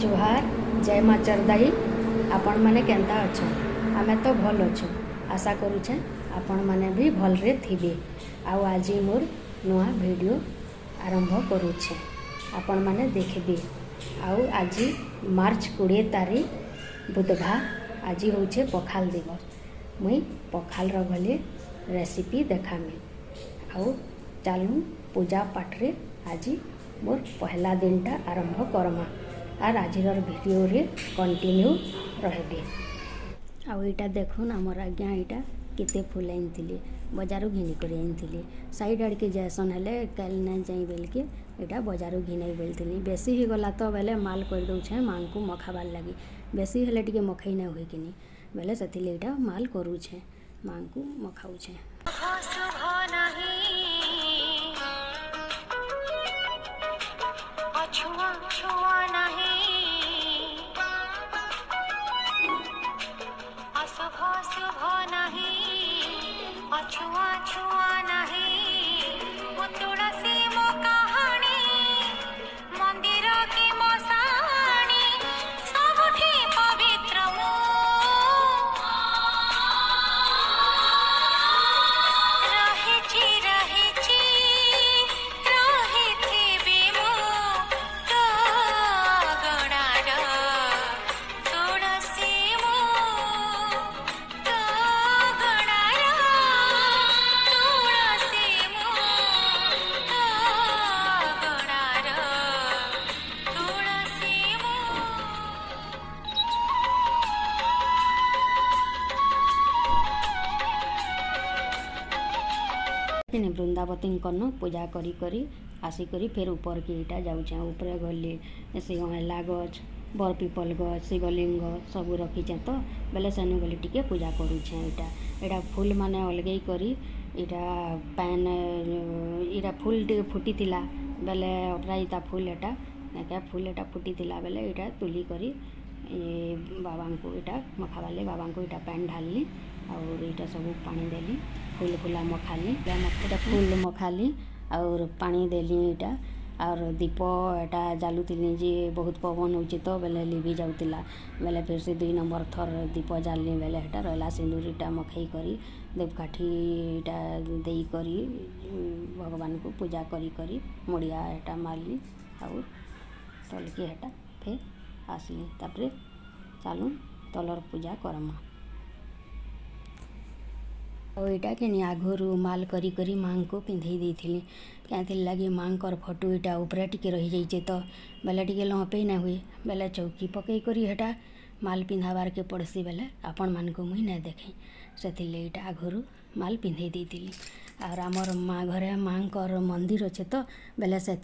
जोहार जय माँ चरदाई आपण माने केंता अच्छो आमे तो भल अच्छो आशा करूछे आपण माने भी भल रे थिबे। आउ आज मोर नुआ वीडियो आरंभ करूछे आपण माने देखबे। आउ आज मार्च 20 तारीख बुधवार आज होछे पखाल दिवस। मुई पखाल रो भले रेसिपी देखामी। आउ चालू पूजा पाठ रे आज मोर पहला दिनटा आरंभ करमा आर आजिर वीडियो रे कंटिन्यू रहबे। आउ इटा देखुन हमर आज्ञा इटा केते फूल आनिथिली बजारू घिनी कर आनिथिली साइड आड़ के जैसन हेले कल ना जाई बेल के इटा बजारू घिनै बेलथिली। बेसी ही गला तो बेले माल कर दउछे मां को मखाबार लागी बेसी हेले टिके मखै ना होय किनी बेले सथिले इटा माल करूछे मां को मखाउछे। छुआ छुआ नहीं अशुभ शुभ नहीं अछुआ छुआ नहीं वो तुलसी मो कहानी मंदिर की मसाणी सबुठी पवित्र मो रहिची रहिची रहिथिबी मो वृंदावती कन पूजा करी करी आसिकरी फिर ऊपर के इटा जाऊे ऊपर गली सिंहला गछ बर पिपल गछ शिवलिंग सब रखीचे तो बेले सेनु गली टिके पूजा करूछे। इटा फूल माने अलगई करी इटा पैन इटा फूल टिके फुटी थिला बेले अपराजिता फूल एटा क्या फूल एटा फुटी थिला बेले इटा तुली करी बाबा को इटा मखाबाले बाबा को इटा पैन ढालली और इटा सब पानी देली फूल फूला मखाली इटा फूल मखाली और पानी देली इटा और दीप एटा जालुतिली जे बहुत पवन होची तो बेले लिभि जाउतिला बेले फिर से 2 नंबर थर दीप जालनी बेले एटा रहला सिंदूर इटा मखई करी देवकाठी इटा देई करी भगवान को पूजा करी करी मुड़िया एटा मारली और तलके एटा फिर आसली तापरे चालू तलर पूजा करमा। और इटा के आघरू माल करी करी मां को पिंधे देथिली क्या लगे मां कर फोटो इटा ऊपर टिके रही जाइए तो बेले टिके लंपे ना हुए बेले चौकी पकई करी हेटा माल पिंधाबार के पड़सी बेले आपण मान को मुई ना देखे से इटा आघरू माल पिंधे देथिली। और आमर माँ घरे माँ कर मंदिर अच्छे तो बेले से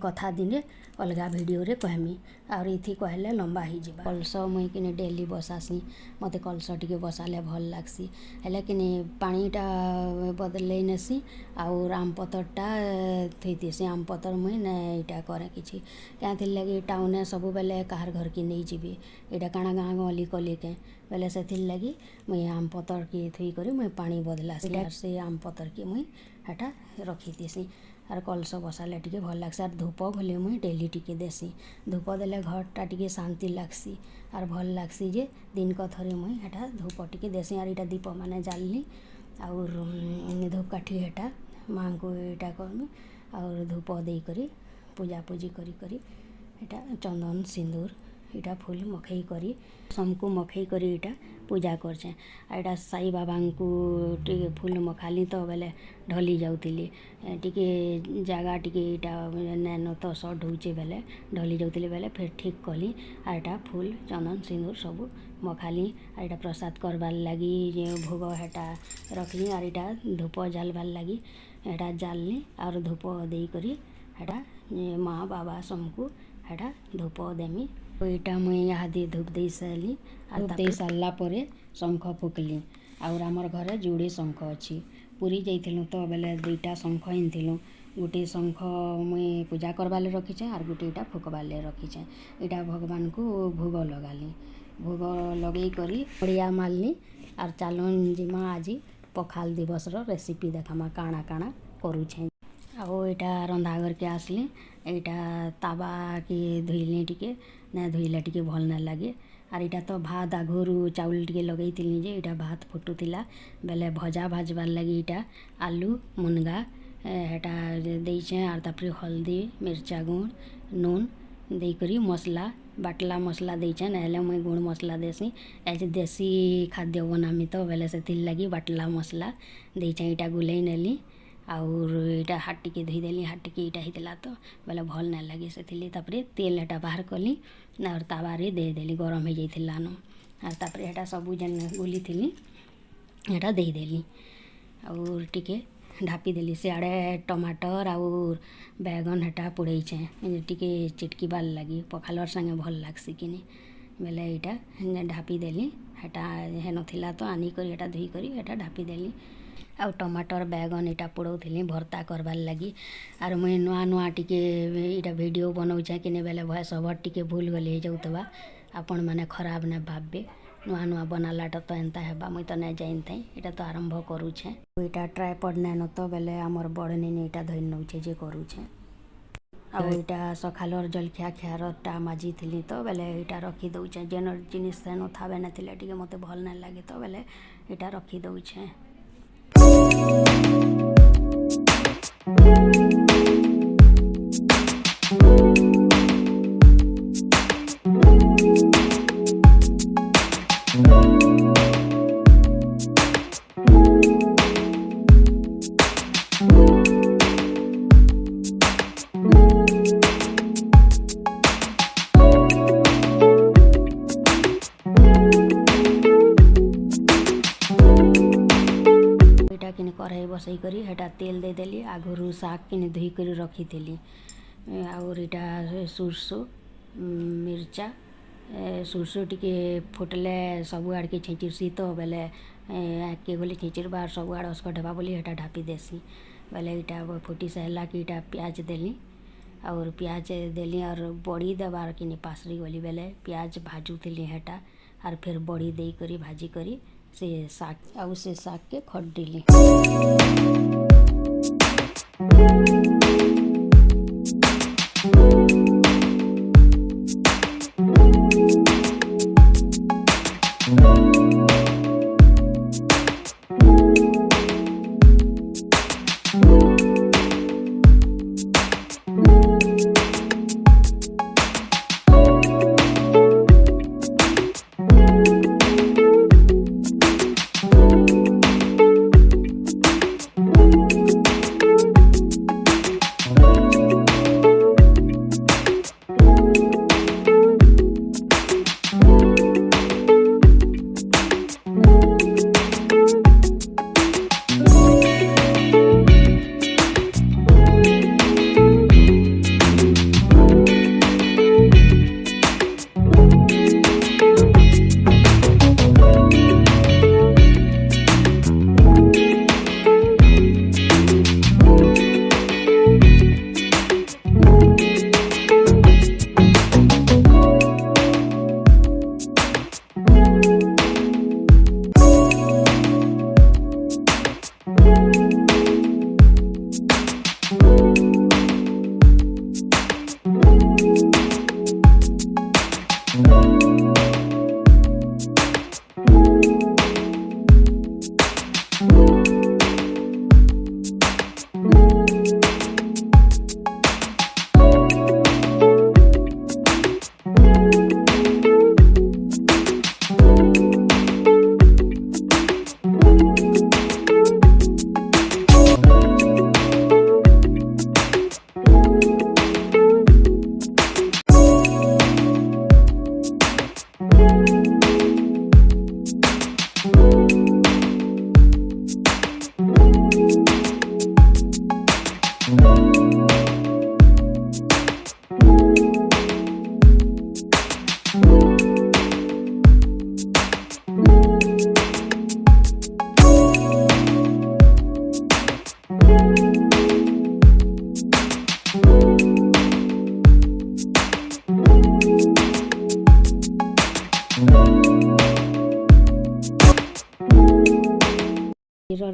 कथा दिने अलगा वीडियो रे कहमी और इथि कहले लंबा ही जीवा कलश मुई किने डेली बसासी मते कलश टिके बसाले भल लागसी हेले किने पानीटा बदलै नेसी और आम पतरटा थैतीसी आम पतर मुई ना इटा करे किछि क्या लगी टाउन सब बेले कहार घर की नहीं जीवी इटा काଣା गाँ गली कली के बेले से लगी मुई आम पतर की थुई करी मुई पानी बदलासी से आम पतर की मुई हेटा रखीतीसी और कलश बसाले टिके भल लागसी और धूप भले मुई डेली टिके देसी धूप देले घरटा टिके शांति लागसी और भल लागसी जे दिन को थरे मुई हेटा धूप टिके देसी और इटा दीप माने जालनी और धूपकाठी हेटा माँ को इटा करमी और धूप दे करी पूजा पूजी करी करी इटा चंदन सिंदूर इटा फूल मखई करी समको मखई करी इटा पूजा करछे। इटा साई बाबा को टिके फूल मखाली तो बेले ढली जाउतिली टिके जागा टिके इटा नैनो तो सट होचे बेले ढली जाउतिली बेले फिर ठीक कली और इटा फूल चंदन सिंदूर सब मखाली और इटा प्रसाद करबार लगी जे भोग हेटा रखली और इटा धूप जालबार लगी एटा जालनी और धूप दे करी हेटा माँ बाबा समको हेटा धूप देमी इटा मुई इहादे धूप दे सारी धूप दे सारा पर शंख फुकली और आमर घरे जोड़े शंख अच्छी पुरी जाइलु तो बेले 2टा शंख आनिलु गोटे शंख मुई पूजा करवाले रखीचे और गोटे इटा फुकबाले रखीचे इटा भगवान को भोग लगाली भोग लगे करी बढ़िया मालनी और चालन जिमा आज पखाल दिवस रेसिपी देखामा काଣା काଣା करूछे। और यहाँ रंधा घर के आसली यहाँ तावा के धोइली टिके ना धोइला टिके भल ना लगे आर यहाँ तो भात आगुरी चाउल टिके लगई जे यहाँ भात फुटुला बेले भजा भाजबार लगी यहाँ आलू मुनगा हेटा देइछे आर तापर हल्दी मिर्चा गुण नून देकरी मसला बाटला मसला देइछे ना मुई गुण मसला देसी एज देसी खाद्य बनामी तो बेले से लगी बाटला मसला देइछे यहाँ गुलई नेली और यहाँ हाथ टिके धोईदेली हाथ टिके यहाँ होता तो बोले भल ना लगे से तेल एटा बाहर कली और तावारे देदेली गरम हो जाइलान और तापर यहाँ सबू जेन गुली थी यहाँ देदेली और टिके ढापी देली सियाड़े टमाटर और बैगन हेटा पुड़े टिके चिटकीबार लगी पखालर संगे भल लगसी किनी बेले यहाँ ढापी देली हेटा हे नथिला तो आनिक यहाँ धोईक यहाँ ढापी देली आ टमाटर बैगन यहाँ पोड़ौली भर्ता करबार लगी आर मुई नुआ नुआ टिके यहाँ वीडियो बनाऊे कि बेले भयस ओवर टिके भूल गली जाऊवा आपण मैंने खराब ना भाबे नुआ नुआ बनालाटा तो एंता हेबा मुई तो नहीं जाइन थाई यहाँ तो आरंभ करुछे यहाँ ट्राइपड नाइन तो बेले आमर बड़नी यहाँ धोई नौचे जे करुछे आउ यहाँ सकालर जलखिया खारटा माजी थी तो बेले यहाँ रखी दौचे जेन जिनिस सेन थावे ना टिके मते भल ना लगे तो बेले यहाँ रखी दौचे कढ़ाई बसई करी हेटा तेल दे देली आगुरी शाग किने धोई करी रखी थी और यहाँ सुरसो मिर्चा सुरसो टिके फुटले सब आड़ के छेचिरसी तो बेले के गली छेचिर बार सब आड़ उसको ढेबा बोली हेटा ढापी देसी बेले यहाँ फुटी सहला कि यहाँ प्याज देली और प्याज देली और बड़ी देवार किने पासरी गली बेले प्याज भाजुली हेटा और फिर बड़ी दे करी भाजी करी से शाक आउ से शाक के खड्डेली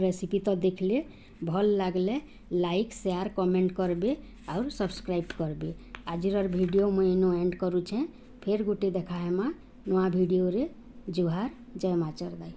रेसिपी तो देख ले भल लागले लाइक शेयर कमेंट करबे और सब्सक्राइब करबे। आजिर वीडियो मुई इनो एंड करूछे। फिर गोटे देखा हेमा नुआ वीडियो रे। जुहार, जय माँ चरदाई।